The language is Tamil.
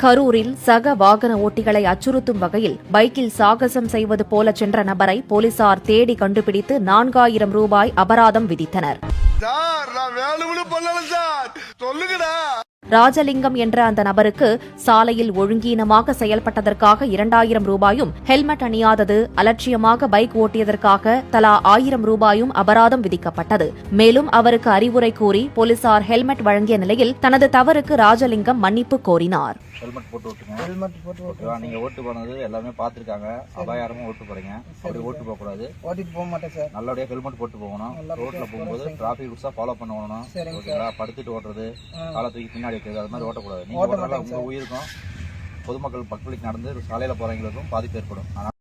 கரூரில் சக வாகன ஓட்டிகளை அச்சுறுத்தும் வகையில் பைக்கில் சாகசம் செய்வது போல சென்ற நபரை போலீசார் தேடி கண்டுபிடித்து 4000 ரூபாய் அபராதம் விதித்தனர். ராஜலிங்கம் என்ற அந்த நபருக்கு சாலையில் ஒழுங்கீனமாக செயல்பட்டதற்காக 2000 ரூபாயும், ஹெல்மெட் அணியாதது, அலட்சியமாக பைக் ஓட்டியதற்காக தலா 1000 ரூபாயும் அபராதம் விதிக்கப்பட்டது. மேலும் அவருக்கு அறிவுரை கூறி போலீசார் ஹெல்மெட் வழங்கிய நிலையில் தனது தவறுக்கு ராஜலிங்கம் மன்னிப்பு கோரினார். ஹெல்மெட் போட்டு ஓட்டுங்க. ஹெல்மெட் போட்டு ஓட்டுவா. நீங்க ஓட்டு போனது எல்லாமே பாத்துருக்காங்க. அபாயாரமும் ஓட்டு போறீங்க. அப்படி ஓட்டு போக கூடாது. ஓட்டிட்டு போக மாட்டேன் சார். நல்லபடியா ஹெல்மெட் போட்டு போகணும். ரோட்ல போகும்போது டிராபிக் ரூல்ஸா ஃபாலோ பண்ணணும். ஓகேங்களா? படுத்துட்டு ஓட்டுறது, காலை தூக்கி பின்னாடி வைக்கிறது, அது மாதிரி ஓட்டக்கூடாது. நீங்க ஓட்டுறதால உங்க உயிருக்கும் பொதுமக்கள் பக்தர்களுக்கு நடந்து சாலையில போறவங்களுக்கும் பாதிப்பு ஏற்படும்.